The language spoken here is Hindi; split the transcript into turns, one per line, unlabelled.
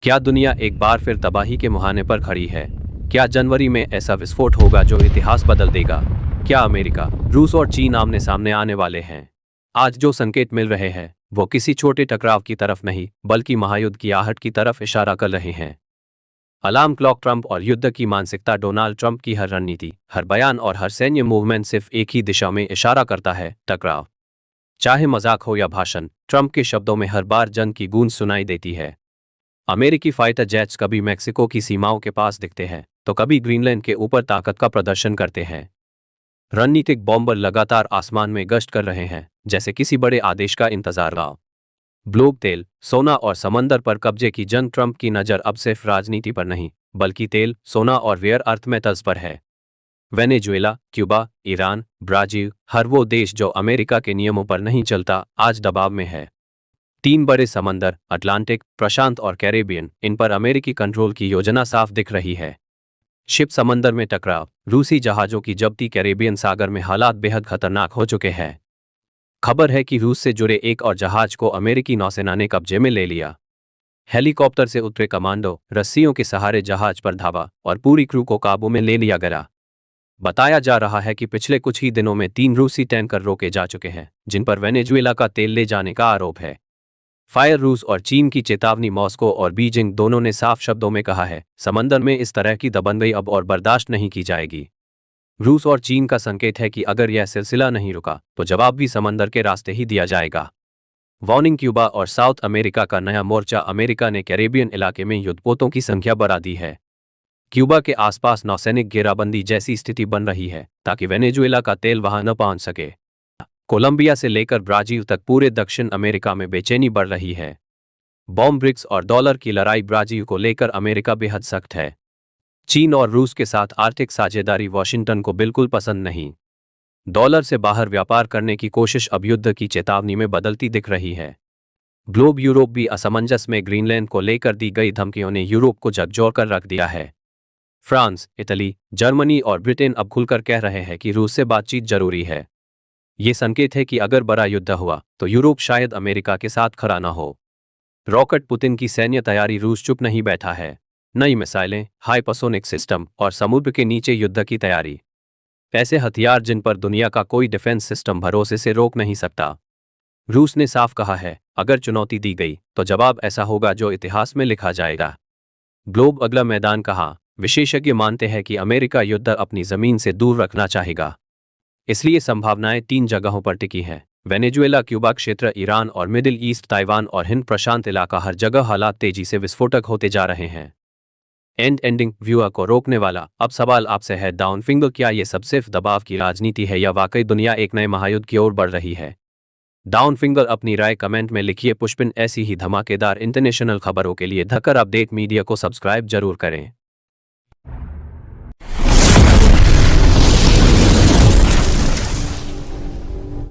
क्या दुनिया एक बार फिर तबाही के मुहाने पर खड़ी है? क्या जनवरी में ऐसा विस्फोट होगा जो इतिहास बदल देगा? क्या अमेरिका, रूस और चीन आमने सामने आने वाले हैं? आज जो संकेत मिल रहे हैं वो किसी छोटे टकराव की तरफ नहीं बल्कि महायुद्ध की आहट की तरफ इशारा कर रहे हैं। अलार्म क्लॉक ट्रंप और युद्ध की मानसिकता। डोनाल्ड ट्रंप की हर रणनीति, हर बयान और हर सैन्य मूवमेंट सिर्फ एक ही दिशा में इशारा करता है, टकराव। चाहे मजाक हो या भाषण, ट्रंप के शब्दों में हर बार जंग की गूंज सुनाई देती है। अमेरिकी फाइटर जेट्स कभी मैक्सिको की सीमाओं के पास दिखते हैं तो कभी ग्रीनलैंड के ऊपर ताकत का प्रदर्शन करते हैं। रणनीतिक बॉम्बर लगातार आसमान में गश्त कर रहे हैं, जैसे किसी बड़े आदेश का इंतजार रहा। ब्लोब तेल, सोना और समंदर पर कब्जे की जंग। ट्रंप की नज़र अब सिर्फ राजनीति पर नहीं बल्कि तेल, सोना और रेयर अर्थ मेटल्स पर है। वेनेजुएला, क्यूबा, ईरान, ब्राजील, हर वो देश जो अमेरिका के नियमों पर नहीं चलता, आज दबाव में है। तीन बड़े समंदर, अटलांटिक, प्रशांत और कैरेबियन, इन पर अमेरिकी कंट्रोल की योजना साफ दिख रही है। शिप समंदर में टकराव, रूसी जहाजों की जब्ती, कैरेबियन सागर में हालात बेहद खतरनाक हो चुके हैं। खबर है कि रूस से जुड़े एक और जहाज को अमेरिकी नौसेना ने कब्जे में ले लिया। हेलीकॉप्टर से उतरे कमांडो रस्सियों के सहारे जहाज पर धावा और पूरी क्रू को काबू में ले लिया गया। बताया जा रहा है कि पिछले कुछ ही दिनों में 3 रूसी टैंकर रोके जा चुके हैं जिन पर वेनेजुएला का तेल ले जाने का आरोप है। फायर रूस और चीन की चेतावनी। मॉस्को और बीजिंग दोनों ने साफ शब्दों में कहा है, समंदर में इस तरह की दबंगई अब और बर्दाश्त नहीं की जाएगी। रूस और चीन का संकेत है कि अगर यह सिलसिला नहीं रुका तो जवाब भी समंदर के रास्ते ही दिया जाएगा। वार्निंग। क्यूबा और साउथ अमेरिका का नया मोर्चा। अमेरिका ने कैरेबियन इलाके में युद्धपोतों की संख्या बढ़ा दी है। क्यूबा के आसपास नौसैनिक घेराबंदी जैसी स्थिति बन रही है ताकि वेनेजुएला का तेल वहां न पहुंच सके। कोलंबिया से लेकर ब्राजील तक पूरे दक्षिण अमेरिका में बेचैनी बढ़ रही है। बॉम्ब, ब्रिक्स और डॉलर की लड़ाई। ब्राजील को लेकर अमेरिका बेहद सख्त है। चीन और रूस के साथ आर्थिक साझेदारी वॉशिंगटन को बिल्कुल पसंद नहीं। डॉलर से बाहर व्यापार करने की कोशिश अब युद्ध की चेतावनी में बदलती दिख रही है। ग्लोब। यूरोप भी असमंजस में। ग्रीनलैंड को लेकर दी गई धमकियों ने यूरोप को झकझोर कर रख दिया है। फ्रांस, इटली, जर्मनी और ब्रिटेन अब खुलकर कह रहे हैं कि रूस से बातचीत जरूरी है। ये संकेत है कि अगर बड़ा युद्ध हुआ तो यूरोप शायद अमेरिका के साथ खड़ा न हो। रॉकेट। पुतिन की सैन्य तैयारी। रूस चुप नहीं बैठा है। नई मिसाइलें, हाइपरसोनिक सिस्टम और समुद्र के नीचे युद्ध की तैयारी। ऐसे हथियार जिन पर दुनिया का कोई डिफेंस सिस्टम भरोसे से रोक नहीं सकता। रूस ने साफ कहा है, अगर चुनौती दी गई तो जवाब ऐसा होगा जो इतिहास में लिखा जाएगा। ग्लोब। अगला मैदान कहाँ? विशेषज्ञ मानते हैं कि अमेरिका युद्ध अपनी जमीन से दूर रखना चाहेगा। इसलिए संभावनाएं 3 जगहों पर टिकी हैं: वेनेजुएला, क्यूबा क्षेत्र, ईरान और मिडिल ईस्ट, ताइवान और हिंद प्रशांत इलाका। हर जगह हालात तेजी से विस्फोटक होते जा रहे हैं। एंडिंग व्यूअर को रोकने वाला। अब सवाल आपसे है, डाउन फिंगर, क्या ये सब सिर्फ दबाव की राजनीति है या वाकई दुनिया एक नए महायुद्ध की ओर बढ़ रही है? डाउन फिंगर अपनी राय कमेंट में लिखिए। पुष्पिन ऐसी ही धमाकेदार इंटरनेशनल खबरों के लिए धक्कर अपडेट मीडिया को सब्सक्राइब जरूर करें।